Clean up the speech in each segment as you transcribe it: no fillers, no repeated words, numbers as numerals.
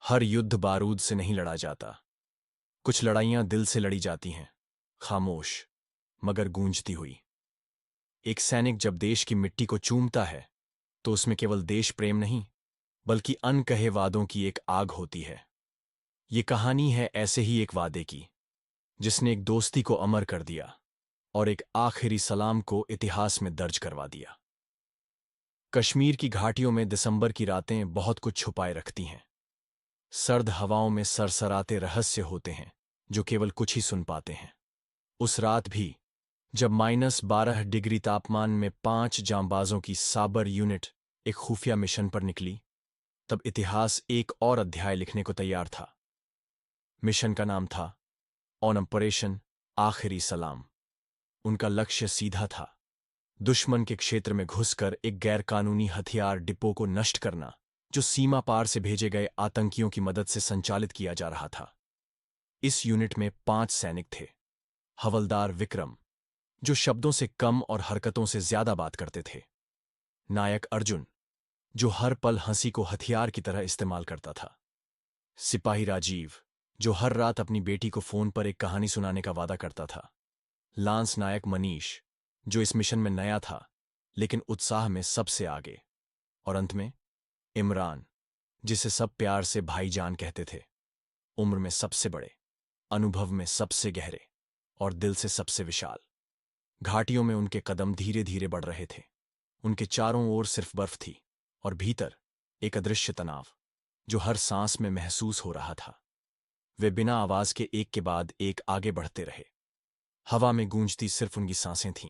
हर युद्ध बारूद से नहीं लड़ा जाता। कुछ लड़ाइयां दिल से लड़ी जाती हैं, खामोश मगर गूंजती हुई। एक सैनिक जब देश की मिट्टी को चूमता है तो उसमें केवल देश प्रेम नहीं, बल्कि अनकहे वादों की एक आग होती है। ये कहानी है ऐसे ही एक वादे की, जिसने एक दोस्ती को अमर कर दिया और एक आखिरी सलाम को इतिहास में दर्ज करवा दिया। कश्मीर की घाटियों में दिसंबर की रातें बहुत कुछ छुपाए रखती हैं। सर्द हवाओं में सरसराते रहस्य होते हैं जो केवल कुछ ही सुन पाते हैं। उस रात भी जब -12 डिग्री तापमान में 5 जांबाजों की साबर यूनिट एक खुफिया मिशन पर निकली, तब इतिहास एक और अध्याय लिखने को तैयार था। मिशन का नाम था ऑपरेशन आखिरी सलाम। उनका लक्ष्य सीधा था, दुश्मन के क्षेत्र में घुसकर एक गैरकानूनी हथियार डिपो को नष्ट करना, जो सीमा पार से भेजे गए आतंकियों की मदद से संचालित किया जा रहा था। इस यूनिट में 5 सैनिक थे। हवलदार विक्रम, जो शब्दों से कम और हरकतों से ज्यादा बात करते थे। नायक अर्जुन, जो हर पल हंसी को हथियार की तरह इस्तेमाल करता था। सिपाही राजीव, जो हर रात अपनी बेटी को फोन पर एक कहानी सुनाने का वादा करता था। लांस नायक मनीष, जो इस मिशन में नया था लेकिन उत्साह में सबसे आगे। और अंत में इमरान, जिसे सब प्यार से भाईजान कहते थे। उम्र में सबसे बड़े, अनुभव में सबसे गहरे और दिल से सबसे विशाल। घाटियों में उनके कदम धीरे धीरे बढ़ रहे थे। उनके चारों ओर सिर्फ बर्फ थी और भीतर एक अदृश्य तनाव जो हर सांस में महसूस हो रहा था। वे बिना आवाज के एक के बाद एक आगे बढ़ते रहे। हवा में गूंजती सिर्फ उनकी सांसें थीं।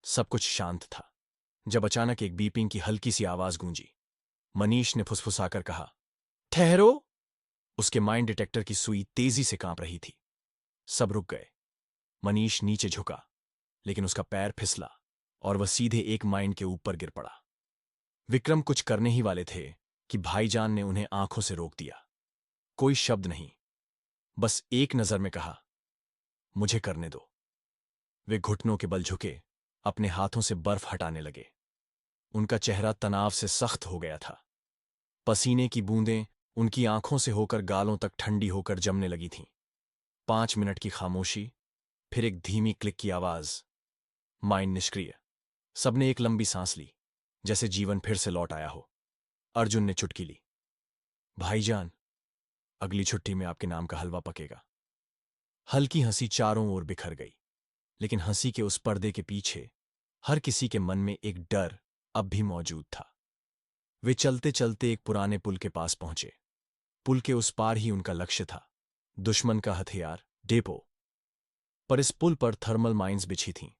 सब कुछ शांत था, जब अचानक एक बीपिंग की हल्की सी आवाज गूंजी। मनीष ने फुसफुसाकर कहा, ठहरो। उसके माइंड डिटेक्टर की सुई तेजी से कांप रही थी। सब रुक गए। मनीष नीचे झुका, लेकिन उसका पैर फिसला और वह सीधे एक माइंड के ऊपर गिर पड़ा। विक्रम कुछ करने ही वाले थे कि भाईजान ने उन्हें आंखों से रोक दिया। कोई शब्द नहीं, बस एक नजर में कहा, मुझे करने दो। वे घुटनों के बल झुके, अपने हाथों से बर्फ हटाने लगे। उनका चेहरा तनाव से सख्त हो गया था। पसीने की बूंदें उनकी आंखों से होकर गालों तक ठंडी होकर जमने लगी थीं। 5 मिनट की खामोशी, फिर एक धीमी क्लिक की आवाज। माइंड निष्क्रिय। सबने एक लंबी सांस ली, जैसे जीवन फिर से लौट आया हो। अर्जुन ने चुटकी ली, भाईजान, अगली छुट्टी में आपके नाम का हलवा पकेगा। हल्की हंसी चारों ओर बिखर गई, लेकिन हंसी के उस पर्दे के पीछे हर किसी के मन में एक डर अब भी मौजूद था। वे चलते चलते एक पुराने पुल के पास पहुंचे। पुल के उस पार ही उनका लक्ष्य था, दुश्मन का हथियार डेपो। पर इस पुल पर थर्मल माइंस बिछी थीं।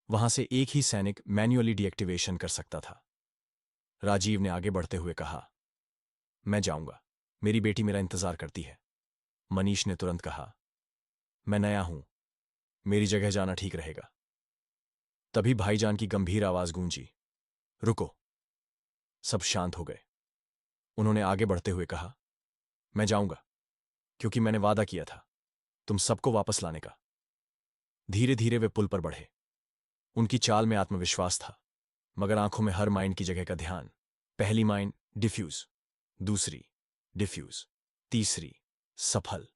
वहां से एक ही सैनिक मैन्युअली डीएक्टिवेशन कर सकता था। राजीव ने आगे बढ़ते हुए कहा, मैं जाऊंगा, मेरी बेटी मेरा इंतजार करती है। मनीष ने तुरंत कहा, मैं नया हूं, मेरी जगह जाना ठीक रहेगा। तभी भाईजान की गंभीर आवाज गूंजी, रुको। सब शांत हो गए। उन्होंने आगे बढ़ते हुए कहा, मैं जाऊंगा क्योंकि मैंने वादा किया था तुम सबको वापस लाने का। धीरे धीरे वे पुल पर बढ़े। उनकी चाल में आत्मविश्वास था, मगर आंखों में हर माइंड की जगह का ध्यान। पहली माइंड डिफ्यूज, दूसरी डिफ्यूज, तीसरी सफल।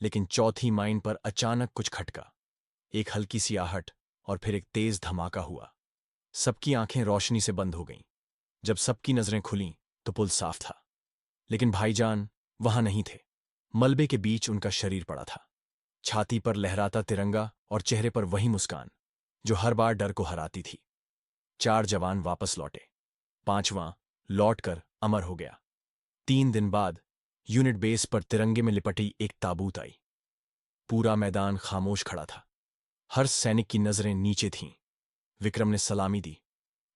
लेकिन चौथी माइंड पर अचानक कुछ खटका। एक हल्की सी आहट और फिर एक तेज धमाका हुआ। सबकी आंखें रोशनी से बंद हो गईं। जब सबकी नजरें खुलीं तो पुल साफ था, लेकिन भाईजान वहां नहीं थे। मलबे के बीच उनका शरीर पड़ा था, छाती पर लहराता तिरंगा और चेहरे पर वही मुस्कान जो हर बार डर को हराती थी। 4 जवान वापस लौटे, 5वां लौटकर अमर हो गया। 3 दिन बाद यूनिट बेस पर तिरंगे में लिपटी एक ताबूत आई। पूरा मैदान खामोश खड़ा था। हर सैनिक की नजरें नीचे थीं। विक्रम ने सलामी दी।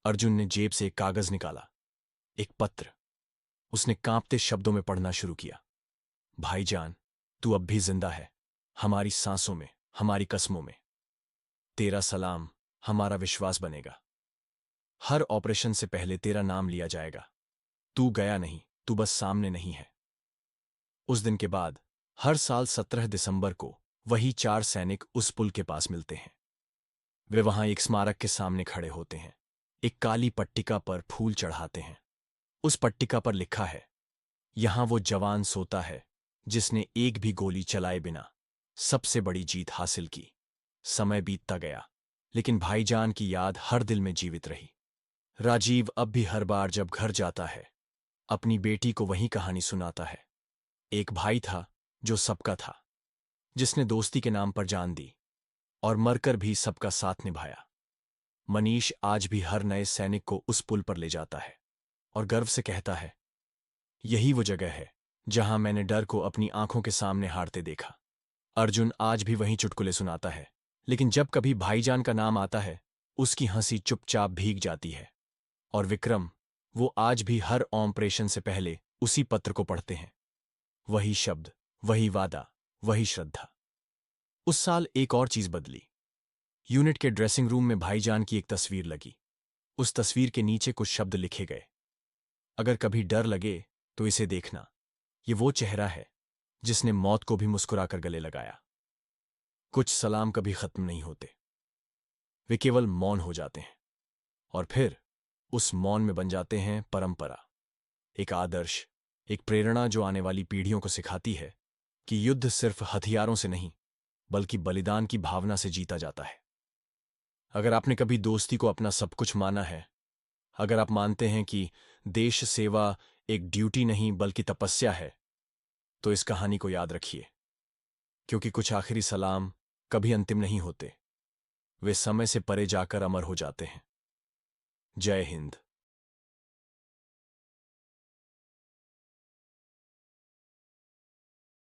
अर्जुन ने जेब से एक कागज निकाला, एक पत्र। उसने कांपते शब्दों में पढ़ना शुरू किया, भाईजान, तू अब भी जिंदा है, हमारी सांसों में, हमारी कस्मों में। तेरा सलाम हमारा विश्वास बनेगा। हर ऑपरेशन से पहले तेरा नाम लिया जाएगा। तू गया नहीं, तू बस सामने नहीं है। उस दिन के बाद हर साल 17 दिसंबर को वही 4 सैनिक उस पुल के पास मिलते हैं। वे वहां एक स्मारक के सामने खड़े होते हैं। एक काली पट्टिका पर फूल चढ़ाते हैं। उस पट्टिका पर लिखा है, यहां वो जवान सोता है जिसने एक भी गोली चलाए बिना सबसे बड़ी जीत हासिल की। समय बीतता गया, लेकिन भाईजान की याद हर दिल में जीवित रही। राजीव अब भी हर बार जब घर जाता है, अपनी बेटी को वही कहानी सुनाता है। एक भाई था जो सबका था, जिसने दोस्ती के नाम पर जान दी और मरकर भी सबका साथ निभाया। मनीष आज भी हर नए सैनिक को उस पुल पर ले जाता है और गर्व से कहता है, यही वो जगह है जहां मैंने डर को अपनी आंखों के सामने हारते देखा। अर्जुन आज भी वहीं चुटकुले सुनाता है, लेकिन जब कभी भाईजान का नाम आता है, उसकी हंसी चुपचाप भीग जाती है। और विक्रम, वो आज भी हर ऑपरेशन से पहले उसी पत्र को पढ़ते हैं। वही शब्द, वही वादा, वही श्रद्धा। उस साल एक और चीज बदली। यूनिट के ड्रेसिंग रूम में भाईजान की एक तस्वीर लगी। उस तस्वीर के नीचे कुछ शब्द लिखे गए, अगर कभी डर लगे तो इसे देखना, ये वो चेहरा है जिसने मौत को भी मुस्कुराकर गले लगाया। कुछ सलाम कभी खत्म नहीं होते, वे केवल मौन हो जाते हैं, और फिर उस मौन में बन जाते हैं परंपरा, एक आदर्श, एक प्रेरणा जो आने वाली पीढ़ियों को सिखाती है कि युद्ध सिर्फ हथियारों से नहीं, बल्कि बलिदान की भावना से जीता जाता है। अगर आपने कभी दोस्ती को अपना सब कुछ माना है, अगर आप मानते हैं कि देश सेवा एक ड्यूटी नहीं बल्कि तपस्या है, तो इस कहानी को याद रखिए, क्योंकि कुछ आखिरी सलाम कभी अंतिम नहीं होते, वे समय से परे जाकर अमर हो जाते हैं। जय हिंद।